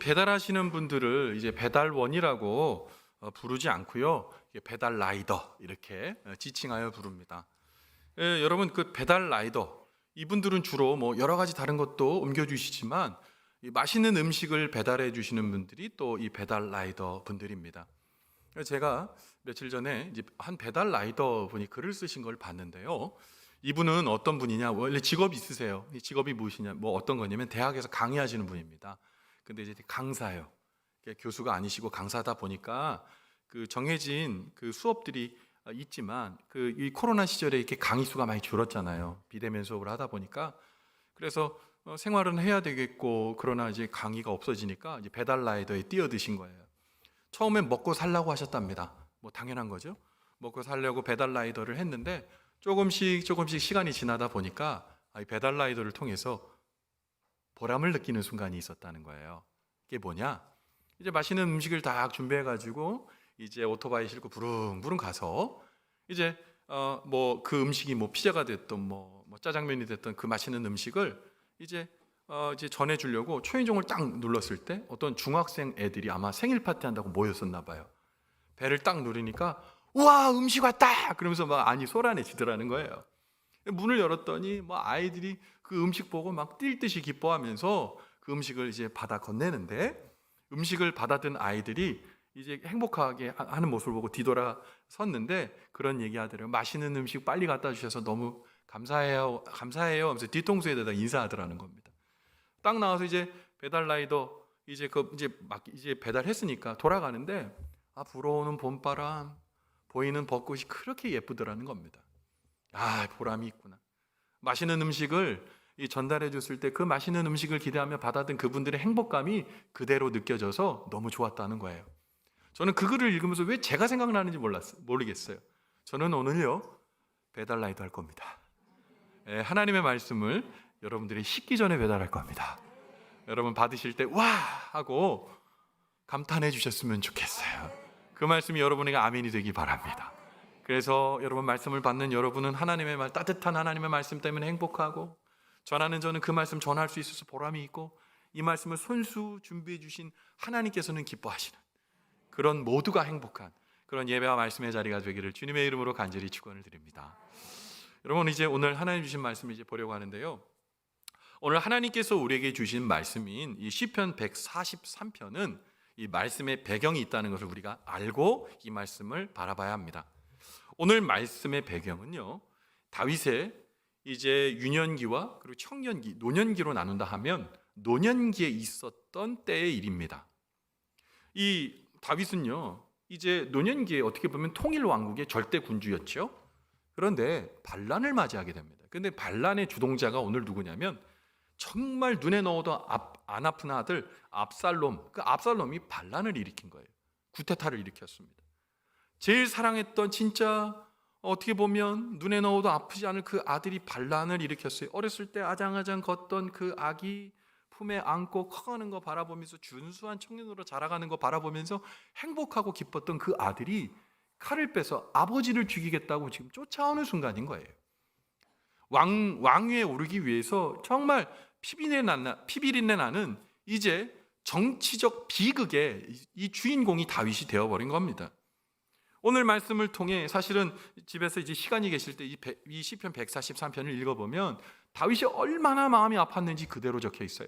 배달하시는 분들을 이제 배달원이라고 부르지 않고요. 배달 라이더 이렇게 지칭하여 부릅니다. 여러분 그 배달 라이더 이분들은 주로 뭐 여러 가지 다른 것도 옮겨주시지만 이 맛있는 음식을 배달해 주시는 분들이 또 이 배달 라이더 분들입니다. 제가 며칠 전에 이제 한 배달 라이더 분이 글을 쓰신 걸 봤는데요. 이분은 어떤 분이냐? 원래 직업이 있으세요. 이 직업이 무엇이냐? 뭐 어떤 거냐면 대학에서 강의하시는 분입니다. 근데 이제 강사예요. 교수가 아니시고 강사다 보니까 그 정해진 그 수업들이 있지만 그 이 코로나 시절에 이렇게 강의 수가 많이 줄었잖아요. 비대면 수업을 하다 보니까 그래서 생활은 해야 되겠고 그러나 이제 강의가 없어지니까 이제 배달 라이더에 뛰어드신 거예요. 처음엔 먹고 살라고 하셨답니다. 뭐 당연한 거죠. 먹고 살려고 배달 라이더를 했는데 조금씩 시간이 지나다 보니까 이 배달 라이더를 통해서 보람을 느끼는 순간이 있었다는 거예요. 이게 뭐냐? 이제 맛있는 음식을 딱 준비해가지고 이제 오토바이 싣고 부릉부릉 가서 이제 뭐 그 음식이 뭐 피자가 됐든 뭐 짜장면이 됐든 그 맛있는 음식을 이제 전해주려고 초인종을 딱 눌렀을 때 어떤 중학생 애들이 아마 생일 파티 한다고 모였었나 봐요. 배를 딱 누르니까 우와 음식 왔다 그러면서 막 안이 솟아내지더라는 거예요. 문을 열었더니 뭐 아이들이 그 음식 보고 막 뛸 듯이 기뻐하면서 그 음식을 이제 받아 건네는데 음식을 받아든 아이들이 이제 행복하게 하는 모습을 보고 뒤돌아 섰는데 그런 얘기 하더라고요. 맛있는 음식 빨리 갖다 주셔서 너무 감사해요 하면서 뒤통수에 대다 인사하더라는 겁니다. 딱 나와서 이제 배달 라이더 이제 배달했으니까 돌아가는데 불어오는 봄바람 보이는 벚꽃이 그렇게 예쁘더라는 겁니다. 보람이 있구나. 맛있는 음식을 전달해 줬을 때 그 맛있는 음식을 기대하며 받아든 그분들의 행복감이 그대로 느껴져서 너무 좋았다는 거예요. 저는 그 글을 읽으면서 왜 제가 생각나는지 모르겠어요. 저는 오늘요 배달 라이더 할 겁니다. 하나님의 말씀을 여러분들이 식기 전에 배달할 겁니다. 여러분 받으실 때 와 하고 감탄해 주셨으면 좋겠어요. 그 말씀이 여러분에게 아멘이 되기 바랍니다. 그래서 여러분 말씀을 받는 여러분은 하나님의 따뜻한 하나님의 말씀 때문에 행복하고 전하는 저는 그 말씀 전할 수 있어서 보람이 있고 이 말씀을 손수 준비해 주신 하나님께서는 기뻐하시는 그런 모두가 행복한 그런 예배와 말씀의 자리가 되기를 주님의 이름으로 간절히 축원을 드립니다. 여러분 이제 오늘 하나님 주신 말씀을 이제 보려고 하는데요. 오늘 하나님께서 우리에게 주신 말씀인 이 시편 143편은 이 말씀의 배경이 있다는 것을 우리가 알고 이 말씀을 바라봐야 합니다. 오늘 말씀의 배경은요. 다윗의 이제 유년기와 그리고 청년기, 노년기로 나눈다 하면 노년기에 있었던 때의 일입니다. 이 다윗은요. 이제 노년기에 어떻게 보면 통일 왕국의 절대 군주였죠. 그런데 반란을 맞이하게 됩니다. 그런데 반란의 주동자가 오늘 누구냐면 정말 눈에 넣어도 안 아픈 아들 압살롬. 그 압살롬이 반란을 일으킨 거예요. 구테타를 일으켰습니다. 제일 사랑했던 진짜 어떻게 보면 눈에 넣어도 아프지 않을 그 아들이 반란을 일으켰어요. 어렸을 때 아장아장 걷던 그 아기 품에 안고 커가는 거 바라보면서 준수한 청년으로 자라가는 거 바라보면서 행복하고 기뻤던 그 아들이 칼을 빼서 아버지를 죽이겠다고 지금 쫓아오는 순간인 거예요. 왕위에 오르기 위해서 정말 피비린내 나는 이제 정치적 비극의 이 주인공이 다윗이 되어버린 겁니다. 오늘 말씀을 통해 사실은 집에서 이제 시간이 계실 때 이 시편 143편을 읽어보면 다윗이 얼마나 마음이 아팠는지 그대로 적혀 있어요.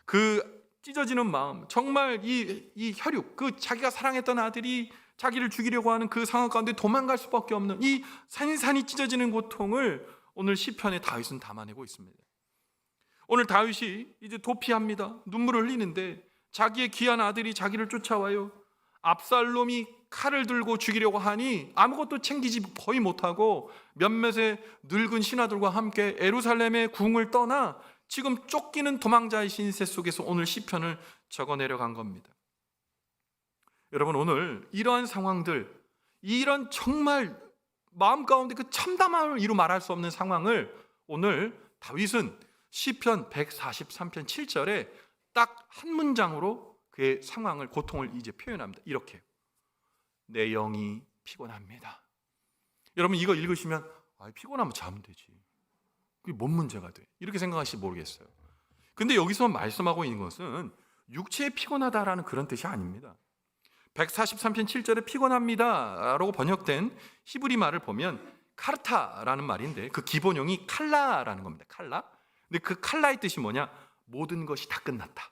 그 찢어지는 마음, 정말 이 혈육, 그 자기가 사랑했던 아들이 자기를 죽이려고 하는 그 상황 가운데 도망갈 수밖에 없는 이 산산이 찢어지는 고통을 오늘 시편에 다윗은 담아내고 있습니다. 오늘 다윗이 이제 도피합니다. 눈물을 흘리는데 자기의 귀한 아들이 자기를 쫓아와요. 압살롬이 칼을 들고 죽이려고 하니 아무것도 챙기지 거의 못하고 몇몇의 늙은 신하들과 함께 예루살렘의 궁을 떠나 지금 쫓기는 도망자의 신세 속에서 오늘 시편을 적어 내려간 겁니다. 여러분 오늘 이러한 상황들, 이런 정말 마음 가운데 그 참담함을 이루 말할 수 없는 상황을 오늘 다윗은 시편 143편 7절에 딱 한 문장으로 그의 상황을, 고통을 이제 표현합니다. 이렇게 내 영이 피곤합니다. 여러분 이거 읽으시면 피곤하면 자면 되지, 그게 뭔 문제가 돼, 이렇게 생각하실지 모르겠어요. 근데 여기서 말씀하고 있는 것은 육체에 피곤하다라는 그런 뜻이 아닙니다. 143편 7절에 피곤합니다라고 번역된 히브리 말을 보면 카르타라는 말인데 그 기본형이 칼라라는 겁니다. 칼라. 근데 그 칼라의 뜻이 뭐냐? 모든 것이 다 끝났다.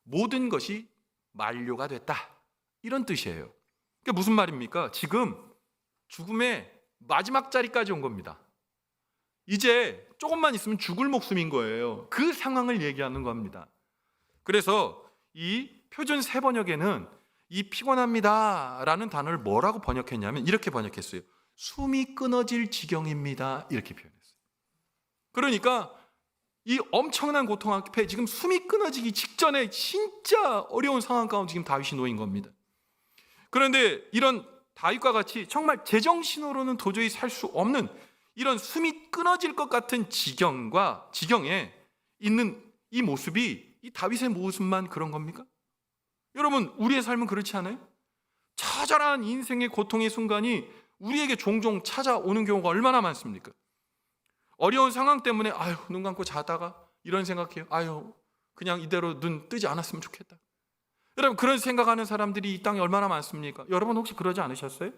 모든 것이 만료가 됐다. 이런 뜻이에요. 그게 무슨 말입니까? 지금 죽음의 마지막 자리까지 온 겁니다. 이제 조금만 있으면 죽을 목숨인 거예요. 그 상황을 얘기하는 겁니다. 그래서 이 표준 세번역에는 이 피곤합니다라는 단어를 뭐라고 번역했냐면 이렇게 번역했어요. 숨이 끊어질 지경입니다. 이렇게 표현했어요. 그러니까 이 엄청난 고통 앞에 지금 숨이 끊어지기 직전에 진짜 어려운 상황 가운데 지금 다윗이 놓인 겁니다. 그런데 이런 다윗과 같이 정말 제정신으로는 도저히 살 수 없는 이런 숨이 끊어질 것 같은 지경에 있는 이 모습이 이 다윗의 모습만 그런 겁니까? 여러분, 우리의 삶은 그렇지 않아요? 처절한 인생의 고통의 순간이 우리에게 종종 찾아오는 경우가 얼마나 많습니까? 어려운 상황 때문에 아유, 눈 감고 자다가 이런 생각해요. 아유, 그냥 이대로 눈 뜨지 않았으면 좋겠다. 여러분, 그런 생각하는 사람들이 이 땅에 얼마나 많습니까? 여러분 혹시 그러지 않으셨어요?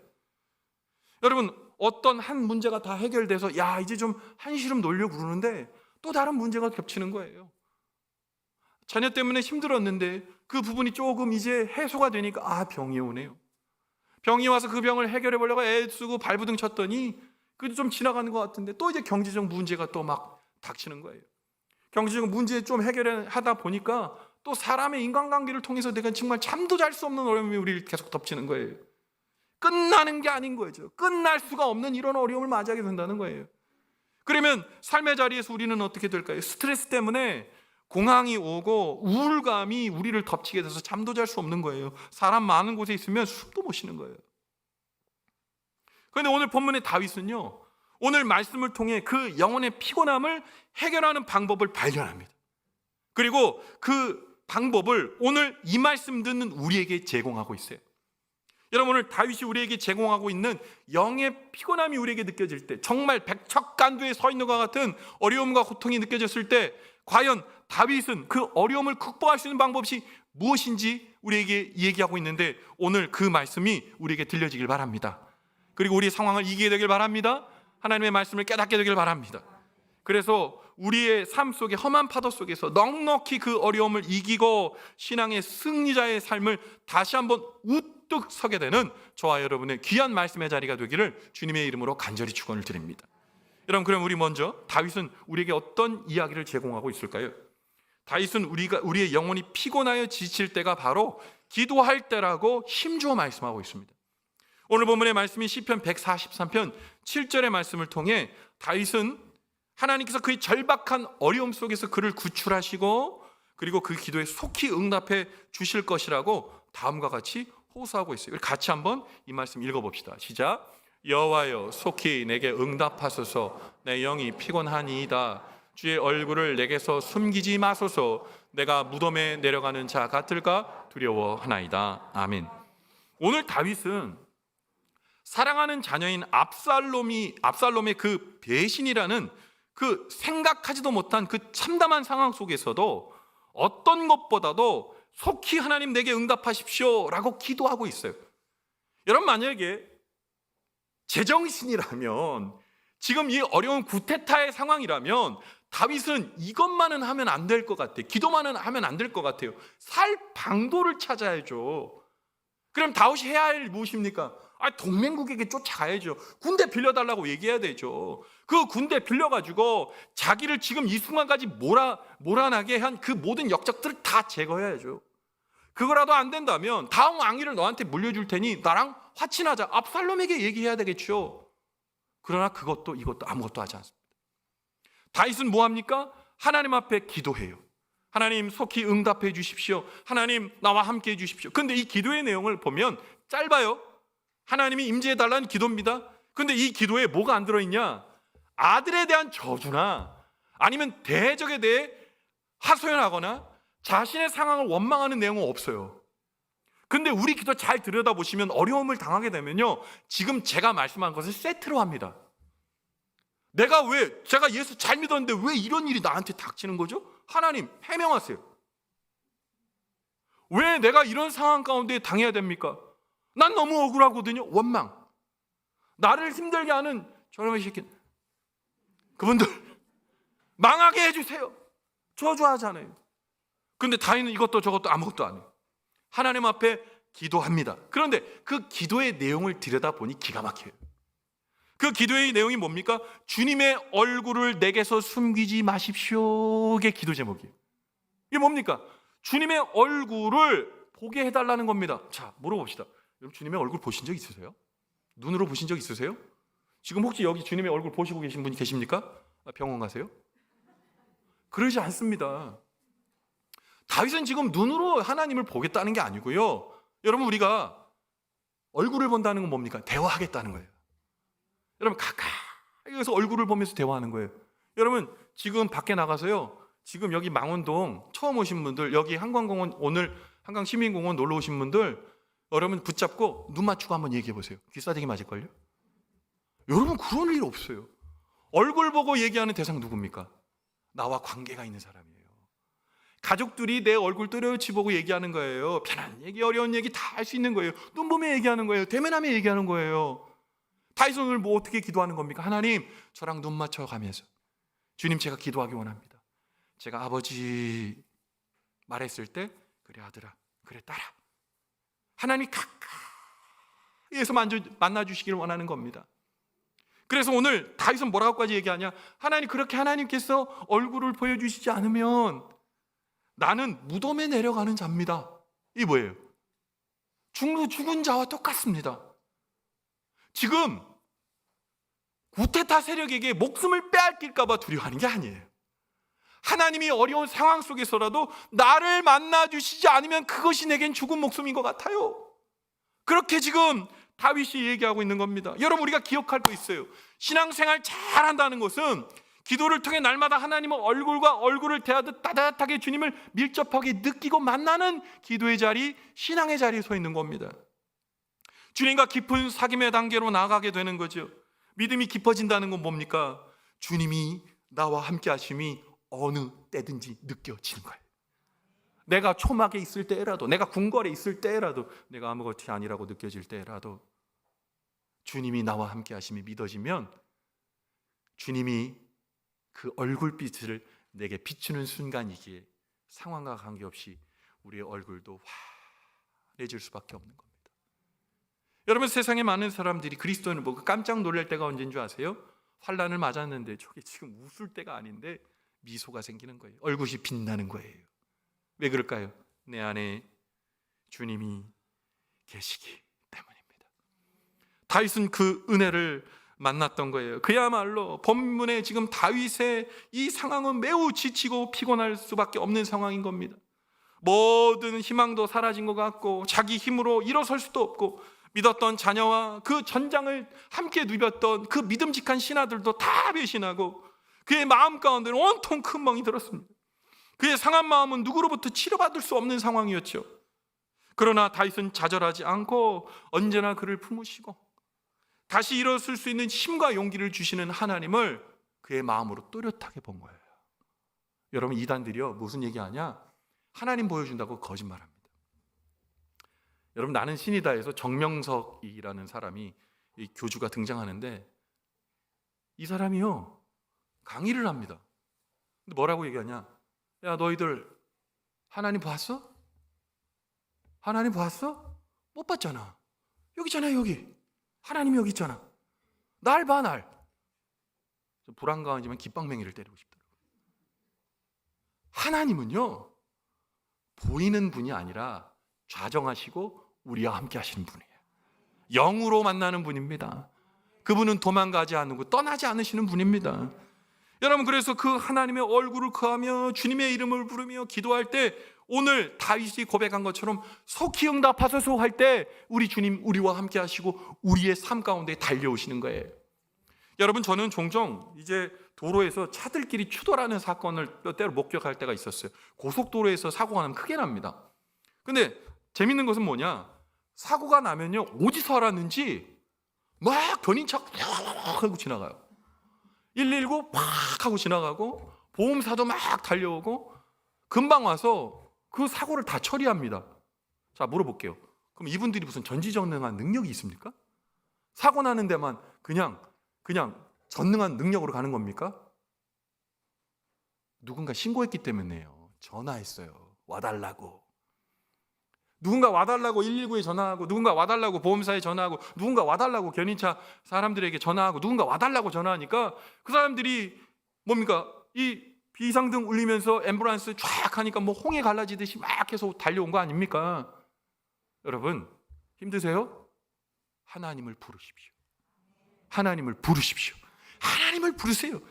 여러분, 어떤 한 문제가 다 해결돼서 야, 이제 좀 한시름 놀려고 그러는데 또 다른 문제가 겹치는 거예요. 자녀 때문에 힘들었는데 그 부분이 조금 이제 해소가 되니까 아, 병이 오네요. 병이 와서 그 병을 해결해 보려고 애쓰고 발부둥 쳤더니 그래도 좀 지나가는 것 같은데 또 이제 경제적 문제가 또 막 닥치는 거예요. 경제적 문제 좀 해결하다 보니까 또 사람의 인간관계를 통해서 내가 정말 잠도 잘 수 없는 어려움이 우리를 계속 덮치는 거예요. 끝나는 게 아닌 거죠. 끝날 수가 없는 이런 어려움을 맞이하게 된다는 거예요. 그러면 삶의 자리에서 우리는 어떻게 될까요? 스트레스 때문에 공황이 오고 우울감이 우리를 덮치게 돼서 잠도 잘 수 없는 거예요. 사람 많은 곳에 있으면 숨도 못 쉬는 거예요. 그런데 오늘 본문의 다윗은요, 오늘 말씀을 통해 그 영혼의 피곤함을 해결하는 방법을 발견합니다. 그리고 그 방법을 오늘 이 말씀 듣는 우리에게 제공하고 있어요. 여러분, 오늘 다윗이 우리에게 제공하고 있는 영의 피곤함이 우리에게 느껴질 때, 정말 백척간두에 서 있는 것 같은 어려움과 고통이 느껴졌을 때 과연 다윗은 그 어려움을 극복할 수 있는 방법이 무엇인지 우리에게 얘기하고 있는데 오늘 그 말씀이 우리에게 들려지길 바랍니다. 그리고 우리의 상황을 이기게 되길 바랍니다. 하나님의 말씀을 깨닫게 되길 바랍니다. 그래서 우리의 삶 속에 험한 파도 속에서 넉넉히 그 어려움을 이기고 신앙의 승리자의 삶을 다시 한번 우뚝 서게 되는 저와 여러분의 귀한 말씀의 자리가 되기를 주님의 이름으로 간절히 축원을 드립니다. 여러분, 그럼 우리 먼저 다윗은 우리에게 어떤 이야기를 제공하고 있을까요? 다윗은 우리의 영혼이 피곤하여 지칠 때가 바로 기도할 때라고 힘주어 말씀하고 있습니다. 오늘 본문의 말씀이 시편 143편 7절의 말씀을 통해 다윗은 하나님께서 그의 절박한 어려움 속에서 그를 구출하시고 그리고 그 기도에 속히 응답해 주실 것이라고 다음과 같이 호소하고 있어요. 우리 같이 한번 이 말씀 읽어봅시다. 시작. 여호와여, 속히 내게 응답하소서. 내 영이 피곤하니이다. 주의 얼굴을 내게서 숨기지 마소서. 내가 무덤에 내려가는 자 같을까 두려워하나이다. 아멘. 오늘 다윗은 사랑하는 자녀인 압살롬의 그 배신이라는 그 생각하지도 못한 그 참담한 상황 속에서도 어떤 것보다도 속히 하나님 내게 응답하십시오 라고 기도하고 있어요. 여러분, 만약에 제정신이라면, 지금 이 어려운 구테타의 상황이라면 다윗은 이것만은 하면 안 될 것 같아요. 기도만은 하면 안 될 것 같아요. 살 방도를 찾아야죠. 그럼 다윗이 해야 할 무엇입니까? 동맹국에게 쫓아가야죠. 군대 빌려달라고 얘기해야 되죠. 그 군대 빌려가지고 자기를 지금 이 순간까지 몰아나게 한 그 모든 역적들을 다 제거해야죠. 그거라도 안 된다면 다음 왕위를 너한테 물려줄 테니 나랑 화친하자. 압살롬에게 얘기해야 되겠죠. 그러나 그것도 이것도 아무것도 하지 않습니다. 다윗은 뭐합니까? 하나님 앞에 기도해요. 하나님, 속히 응답해 주십시오. 하나님, 나와 함께 해 주십시오. 근데 이 기도의 내용을 보면 짧아요. 하나님이 임재해 달라는 기도입니다. 근데 이 기도에 뭐가 안 들어있냐? 아들에 대한 저주나 아니면 대적에 대해 하소연하거나 자신의 상황을 원망하는 내용은 없어요. 근데 우리 기도 잘 들여다보시면 어려움을 당하게 되면요, 지금 제가 말씀한 것을 세트로 합니다. 제가 예수 잘 믿었는데 왜 이런 일이 나한테 닥치는 거죠? 하나님, 해명하세요. 왜 내가 이런 상황 가운데 당해야 됩니까? 난 너무 억울하거든요. 원망. 나를 힘들게 하는 저놈의 새끼, 그분들 망하게 해주세요. 저주하잖아요. 그런데 다윗은 이것도 저것도 아무것도 안 해요. 하나님 앞에 기도합니다. 그런데 그 기도의 내용을 들여다보니 기가 막혀요. 그 기도의 내용이 뭡니까? 주님의 얼굴을 내게서 숨기지 마십시오. 이게 기도 제목이에요. 이게 뭡니까? 주님의 얼굴을 보게 해달라는 겁니다. 자, 물어봅시다. 여러분, 주님의 얼굴 보신 적 있으세요? 눈으로 보신 적 있으세요? 지금 혹시 여기 주님의 얼굴 보시고 계신 분이 계십니까? 병원 가세요? 그러지 않습니다. 다윗은 지금 눈으로 하나님을 보겠다는 게 아니고요. 여러분, 우리가 얼굴을 본다는 건 뭡니까? 대화하겠다는 거예요. 여러분, 가까이에서 얼굴을 보면서 대화하는 거예요. 여러분, 지금 밖에 나가서요, 지금 여기 망원동 처음 오신 분들, 여기 한강공원, 오늘 한강시민공원 놀러 오신 분들, 여러분 붙잡고 눈 맞추고 한번 얘기해 보세요. 귀싸대기 맞을걸요? 여러분, 그런 일 없어요. 얼굴 보고 얘기하는 대상 누굽니까? 나와 관계가 있는 사람이에요. 가족들이 내 얼굴 또렷이보고 얘기하는 거예요. 편한 얘기, 어려운 얘기 다 할 수 있는 거예요. 눈 보며 얘기하는 거예요. 대면하며 얘기하는 거예요. 다윗은 오늘 뭐 어떻게 기도하는 겁니까? 하나님, 저랑 눈 맞춰가면서 주님, 제가 기도하기 원합니다. 제가 아버지 말했을 때 그래 아들아, 그래 딸아, 하나님이 가까이에서 만나주시기를 원하는 겁니다. 그래서 오늘 다윗은 뭐라고까지 얘기하냐? 하나님, 그렇게 하나님께서 얼굴을 보여주시지 않으면 나는 무덤에 내려가는 자입니다. 이게 뭐예요? 죽은 자와 똑같습니다. 지금 구테타 세력에게 목숨을 빼앗길까 봐 두려워하는 게 아니에요. 하나님이 어려운 상황 속에서라도 나를 만나주시지 않으면 그것이 내겐 죽은 목숨인 것 같아요. 그렇게 지금 다윗이 얘기하고 있는 겁니다. 여러분, 우리가 기억할 거 있어요. 신앙생활 잘한다는 것은 기도를 통해 날마다 하나님의 얼굴과 얼굴을 대하듯 따뜻하게 주님을 밀접하게 느끼고 만나는 기도의 자리, 신앙의 자리에 서 있는 겁니다. 주님과 깊은 사귐의 단계로 나아가게 되는 거죠. 믿음이 깊어진다는 건 뭡니까? 주님이 나와 함께 하심이 어느 때든지 느껴지는 거예요. 내가 초막에 있을 때라도, 내가 궁궐에 있을 때라도, 내가 아무것이 아니라고 느껴질 때라도 주님이 나와 함께 하심이 믿어지면 주님이 그 얼굴빛을 내게 비추는 순간이기에 상황과 관계없이 우리의 얼굴도 환해질 수밖에 없는 겁니다. 여러분, 세상에 많은 사람들이 그리스도인을 보고 깜짝 놀랄 때가 언제인 줄 아세요? 환난을 맞았는데 저게 지금 웃을 때가 아닌데 미소가 생기는 거예요. 얼굴이 빛나는 거예요. 왜 그럴까요? 내 안에 주님이 계시기 때문입니다. 다윗은 그 은혜를 만났던 거예요. 그야말로 본문에 지금 다윗의 이 상황은 매우 지치고 피곤할 수밖에 없는 상황인 겁니다. 모든 희망도 사라진 것 같고 자기 힘으로 일어설 수도 없고 믿었던 자녀와 그 전장을 함께 누볐던 그 믿음직한 신하들도 다 배신하고 그의 마음 가운데는 온통 큰 멍이 들었습니다. 그의 상한 마음은 누구로부터 치료받을 수 없는 상황이었죠. 그러나 다윗은 좌절하지 않고 언제나 그를 품으시고 다시 일어설 수 있는 힘과 용기를 주시는 하나님을 그의 마음으로 또렷하게 본 거예요. 여러분, 이단들이요, 무슨 얘기하냐? 하나님 보여준다고 거짓말합니다. 여러분, 나는 신이다에서 정명석이라는 사람이, 이 교주가 등장하는데 이 사람이요 강의를 합니다. 근데 뭐라고 얘기하냐? 야, 너희들 하나님 봤어? 하나님 봤어? 못 봤잖아. 여기 있잖아. 여기 하나님이 여기 있잖아. 날 봐, 날. 불안가하지만 깃방맹이를 때리고 싶더라고요. 하나님은요 보이는 분이 아니라 좌정하시고 우리와 함께 하시는 분이에요. 영으로 만나는 분입니다. 그분은 도망가지 않고 떠나지 않으시는 분입니다. 여러분, 그래서 그 하나님의 얼굴을 구하며 주님의 이름을 부르며 기도할 때 오늘 다윗이 고백한 것처럼 속히 응답하소서 할 때 우리 주님 우리와 함께 하시고 우리의 삶 가운데 달려오시는 거예요. 여러분, 저는 종종 이제 도로에서 차들끼리 추돌하는 사건을 몇 때로 목격할 때가 있었어요. 고속도로에서 사고가 나면 크게 납니다. 근데 재밌는 것은 뭐냐? 사고가 나면요 어디서 알았는지 막 견인차 하고 지나가요. 119 팍 하고 지나가고 보험사도 막 달려오고 금방 와서 그 사고를 다 처리합니다. 자, 물어볼게요. 그럼 이분들이 무슨 전지전능한 능력이 있습니까? 사고 나는 데만 그냥 전능한 능력으로 가는 겁니까? 누군가 신고했기 때문에요. 전화했어요. 와달라고. 누군가 와달라고 119에 전화하고, 누군가 와달라고 보험사에 전화하고, 누군가 와달라고 견인차 사람들에게 전화하고, 누군가 와달라고 전화하니까 그 사람들이 뭡니까? 이 비상등 울리면서 앰뷸런스 쫙 하니까 뭐 홍해 갈라지듯이 막 해서 달려온 거 아닙니까? 여러분, 힘드세요? 하나님을 부르십시오. 하나님을 부르십시오. 하나님을 부르세요.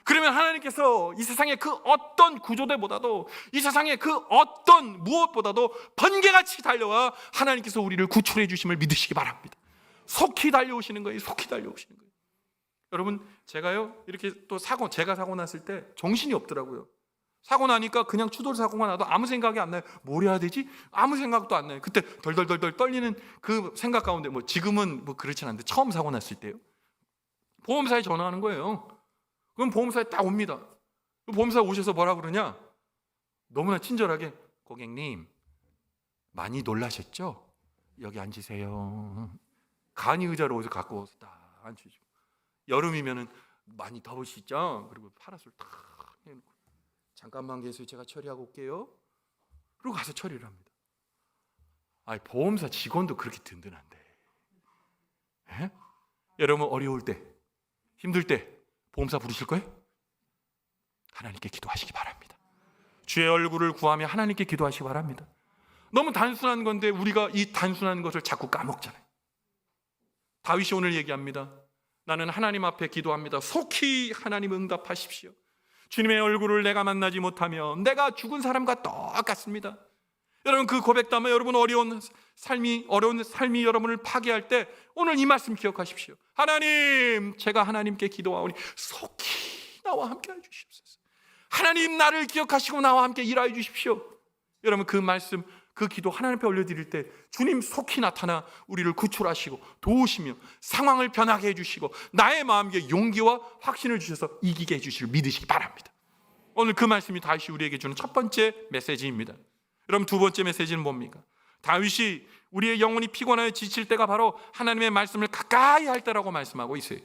그러면 하나님께서 이 세상의 그 어떤 구조대보다도, 이 세상의 그 어떤 무엇보다도 번개같이 달려와 하나님께서 우리를 구출해 주심을 믿으시기 바랍니다. 속히 달려오시는 거예요. 속히 달려오시는 거예요. 여러분, 제가요 이렇게 또 제가 사고 났을 때 정신이 없더라고요. 사고 나니까 그냥 추돌 사고가 나도 아무 생각이 안 나요. 뭘 해야 되지? 아무 생각도 안 나요. 그때 덜덜덜덜 떨리는 그 생각 가운데, 뭐 지금은 뭐 그렇진 않은데 처음 사고 났을 때요, 보험사에 전화하는 거예요. 그럼 보험사에 딱 옵니다. 보험사 오셔서 뭐라 그러냐? 너무나 친절하게, 고객님 많이 놀라셨죠? 여기 앉으세요. 간이 의자로 어디서 갖고 와서 딱 앉히시고, 여름이면은 많이 더우시죠? 그리고 파라솔 탁 해놓고, 잠깐만 계세요. 제가 처리하고 올게요. 그리고 가서 처리를 합니다. 아니, 보험사 직원도 그렇게 든든한데, 에? 여러분 어려울 때, 힘들 때 보험사 부르실 거예요? 하나님께 기도하시기 바랍니다. 주의 얼굴을 구하며 하나님께 기도하시기 바랍니다. 너무 단순한 건데 우리가 이 단순한 것을 자꾸 까먹잖아요. 다윗이 오늘 얘기합니다. 나는 하나님 앞에 기도합니다. 속히 하나님 응답하십시오. 주님의 얼굴을 내가 만나지 못하면 내가 죽은 사람과 똑같습니다. 여러분, 그 고백도 하면 여러분 어려운 삶이 여러분을 파괴할 때 오늘 이 말씀 기억하십시오. 하나님, 제가 하나님께 기도하오니 속히 나와 함께 해주십시오. 하나님, 나를 기억하시고 나와 함께 일하여 주십시오. 여러분, 그 말씀, 그 기도 하나님 앞에 올려드릴 때 주님 속히 나타나 우리를 구출하시고 도우시며 상황을 변하게 해주시고 나의 마음에 용기와 확신을 주셔서 이기게 해주시길 믿으시기 바랍니다. 오늘 그 말씀이 다윗이 우리에게 주는 첫 번째 메시지입니다. 여러분, 두 번째 메시지는 뭡니까? 다윗이 우리의 영혼이 피곤하여 지칠 때가 바로 하나님의 말씀을 가까이 할 때라고 말씀하고 있어요.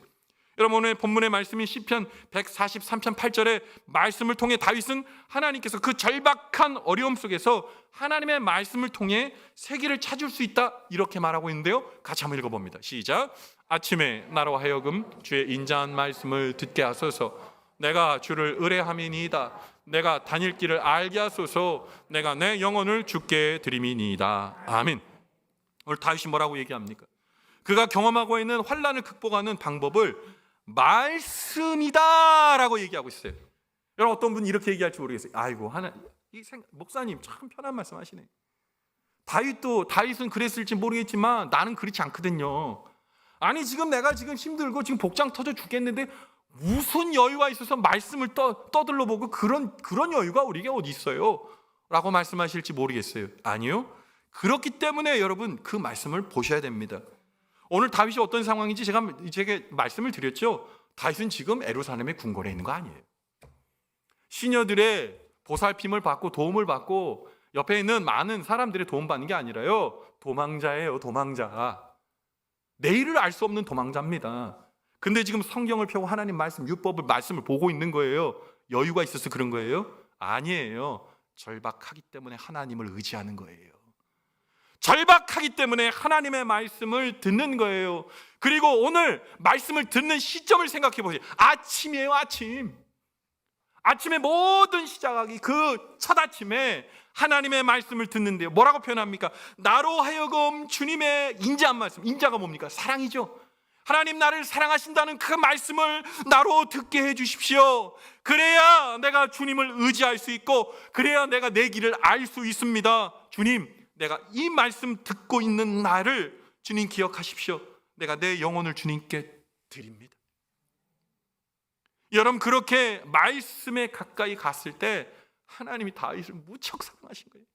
여러분, 오늘 본문의 말씀인 시편 143편 8절의 말씀을 통해 다윗은 하나님께서 그 절박한 어려움 속에서 하나님의 말씀을 통해 세기를 찾을 수 있다, 이렇게 말하고 있는데요, 같이 한번 읽어봅니다. 시작. 아침에 나로 하여금 주의 인자한 말씀을 듣게 하소서. 내가 주를 의뢰함이니이다. 내가 다닐 길을 알게 하소서. 내가 내 영혼을 주께 드림이니이다. 아멘. 오늘 다윗이 뭐라고 얘기합니까? 그가 경험하고 있는 환난을 극복하는 방법을 말씀이다라고 얘기하고 있어요. 여러분, 어떤 분이 이렇게 얘기할지 모르겠어요. 아이고, 목사님 참 편한 말씀하시네. 다윗은 그랬을지 모르겠지만 나는 그렇지 않거든요. 아니, 내가 지금 힘들고 지금 복장 터져 죽겠는데 무슨 여유가 있어서 말씀을 떠들러 보고 그런 여유가 우리에게 어디 있어요? 라고 말씀하실지 모르겠어요. 아니요. 그렇기 때문에 여러분, 그 말씀을 보셔야 됩니다. 오늘 다윗이 어떤 상황인지 제가 말씀을 드렸죠. 다윗은 지금 예루살렘의 궁궐에 있는 거 아니에요. 시녀들의 보살핌을 받고 도움을 받고 옆에 있는 많은 사람들의 도움 받는 게 아니라요, 도망자예요. 도망자. 내일을 알 수 없는 도망자입니다. 근데 지금 성경을 펴고 하나님 말씀, 말씀을 보고 있는 거예요. 여유가 있어서 그런 거예요? 아니에요. 절박하기 때문에 하나님을 의지하는 거예요. 절박하기 때문에 하나님의 말씀을 듣는 거예요. 그리고 오늘 말씀을 듣는 시점을 생각해 보세요. 아침이에요. 아침의 모든 시작하기, 그 첫 아침에 하나님의 말씀을 듣는데요, 뭐라고 표현합니까? 나로 하여금 주님의 인자한 말씀. 인자가 뭡니까? 사랑이죠. 하나님, 나를 사랑하신다는 그 말씀을 나로 듣게 해주십시오. 그래야 내가 주님을 의지할 수 있고, 그래야 내가 내 길을 알 수 있습니다. 주님, 내가 이 말씀 듣고 있는 나를 주님 기억하십시오. 내가 내 영혼을 주님께 드립니다. 여러분, 그렇게 말씀에 가까이 갔을 때 하나님이 다윗을 무척 사랑하신 거예요.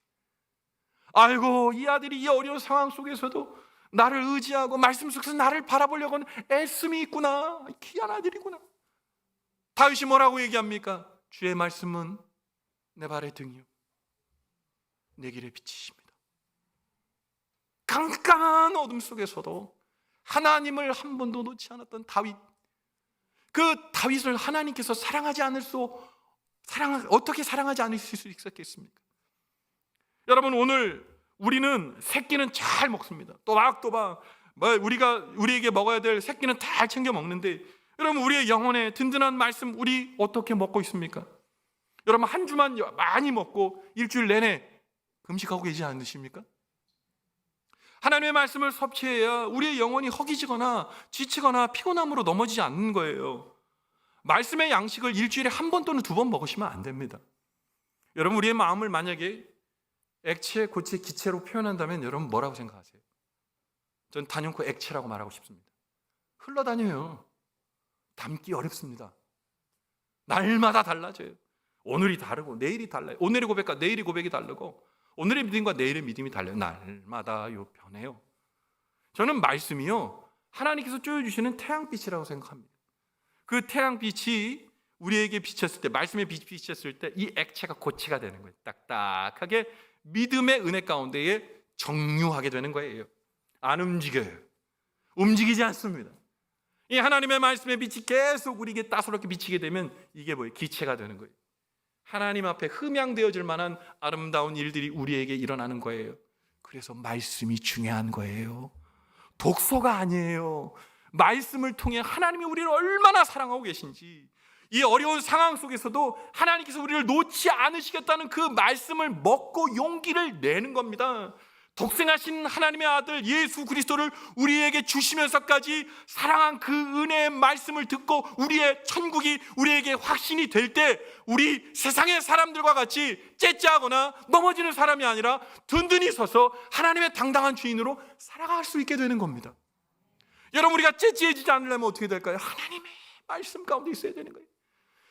아이고, 이 아들이 이 어려운 상황 속에서도 나를 의지하고 말씀 속에서 나를 바라보려고 하는 애씀이 있구나. 귀한 아들이구나. 다윗이 뭐라고 얘기합니까? 주의 말씀은 내 발의 등이요 내 길의 빛이십니다. 깜깜한 어둠 속에서도 하나님을 한 번도 놓지 않았던 다윗, 그 다윗을 하나님께서 어떻게 사랑하지 않으실 수 있었겠습니까? 여러분, 오늘 우리는 새끼는 잘 먹습니다. 또박또박 우리에게 먹어야 될 새끼는 잘 챙겨 먹는데, 여러분, 우리의 영혼의 든든한 말씀 우리 어떻게 먹고 있습니까? 여러분, 한 주만 많이 먹고 일주일 내내 금식하고 계시지 않으십니까? 하나님의 말씀을 섭취해야 우리의 영혼이 허기지거나 지치거나 피곤함으로 넘어지지 않는 거예요. 말씀의 양식을 일주일에 한 번 또는 2번 먹으시면 안 됩니다. 여러분, 우리의 마음을 만약에 액체, 고체, 기체로 표현한다면 여러분 뭐라고 생각하세요? 전 단연코 액체라고 말하고 싶습니다. 흘러다녀요. 담기 어렵습니다. 날마다 달라져요. 오늘이 다르고 내일이 달라요. 오늘의 고백과 내일의 고백이 다르고 오늘의 믿음과 내일의 믿음이 달라요. 날마다 변해요. 저는 말씀이요, 하나님께서 쪼여주시는 태양빛이라고 생각합니다. 그 태양빛이 우리에게 비쳤을 때, 말씀의 빛이 비쳤을 때 이 액체가 고체가 되는 거예요. 딱딱하게 믿음의 은혜 가운데에 정류하게 되는 거예요. 안 움직여요. 움직이지 않습니다. 이 하나님의 말씀의 빛이 계속 우리에게 따스럽게 비치게 되면 이게 뭐예요? 기체가 되는 거예요. 하나님 앞에 흠양되어질 만한 아름다운 일들이 우리에게 일어나는 거예요. 그래서 말씀이 중요한 거예요. 독서가 아니에요. 말씀을 통해 하나님이 우리를 얼마나 사랑하고 계신지, 이 어려운 상황 속에서도 하나님께서 우리를 놓지 않으시겠다는 그 말씀을 먹고 용기를 내는 겁니다. 독생하신 하나님의 아들 예수 그리스도를 우리에게 주시면서까지 사랑한 그 은혜의 말씀을 듣고 우리의 천국이 우리에게 확신이 될 때, 우리 세상의 사람들과 같이 째째하거나 넘어지는 사람이 아니라 든든히 서서 하나님의 당당한 주인으로 살아갈 수 있게 되는 겁니다. 여러분, 우리가 째째해지지 않으려면 어떻게 될까요? 하나님의 말씀 가운데 있어야 되는 거예요.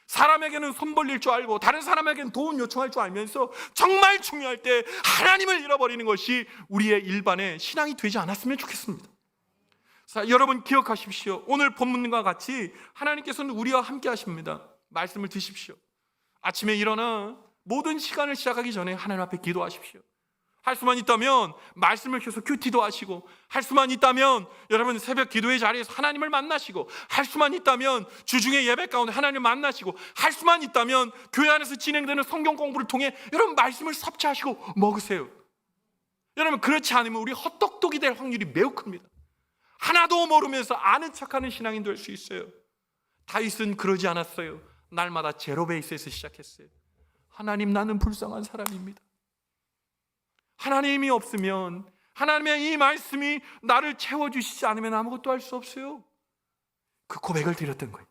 사람에게는 손 벌릴 줄 알고 다른 사람에게는 도움 요청할 줄 알면서 정말 중요할 때 하나님을 잃어버리는 것이 우리의 일반의 신앙이 되지 않았으면 좋겠습니다. 자, 여러분 기억하십시오. 오늘 본문과 같이 하나님께서는 우리와 함께 하십니다. 말씀을 드십시오. 아침에 일어나 모든 시간을 시작하기 전에 하나님 앞에 기도하십시오. 할 수만 있다면 말씀을 켜서 큐티도 하시고, 할 수만 있다면 여러분 새벽 기도의 자리에서 하나님을 만나시고, 할 수만 있다면 주중에 예배 가운데 하나님을 만나시고, 할 수만 있다면 교회 안에서 진행되는 성경 공부를 통해 여러분 말씀을 섭취하시고 먹으세요. 여러분, 그렇지 않으면 우리 헛똑똑이 될 확률이 매우 큽니다. 하나도 모르면서 아는 척하는 신앙인 될 수 있어요. 다윗은 그러지 않았어요. 날마다 제로베이스에서 시작했어요. 하나님, 나는 불쌍한 사람입니다. 하나님이 없으면, 하나님의 이 말씀이 나를 채워주시지 않으면 아무것도 할 수 없어요. 그 고백을 드렸던 거예요.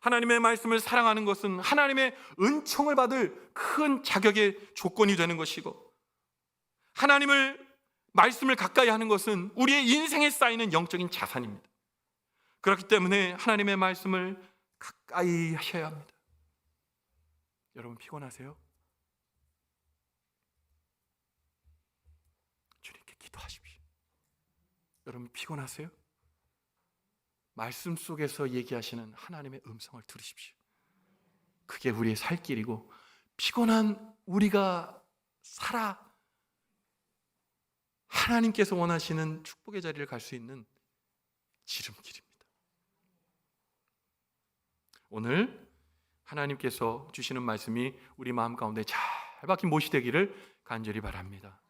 하나님의 말씀을 사랑하는 것은 하나님의 은총을 받을 큰 자격의 조건이 되는 것이고, 하나님을 말씀을 가까이 하는 것은 우리의 인생에 쌓이는 영적인 자산입니다. 그렇기 때문에 하나님의 말씀을 가까이 하셔야 합니다. 여러분 피곤하세요? 주님께 기도하십시오. 여러분 피곤하세요? 말씀 속에서 얘기하시는 하나님의 음성을 들으십시오. 그게 우리의 살 길이고, 피곤한 우리가 살아 하나님께서 원하시는 축복의 자리를 갈 수 있는 지름길입니다. 오늘 하나님께서 주시는 말씀이 우리 마음 가운데 잘 박힌 못이 되기를 간절히 바랍니다.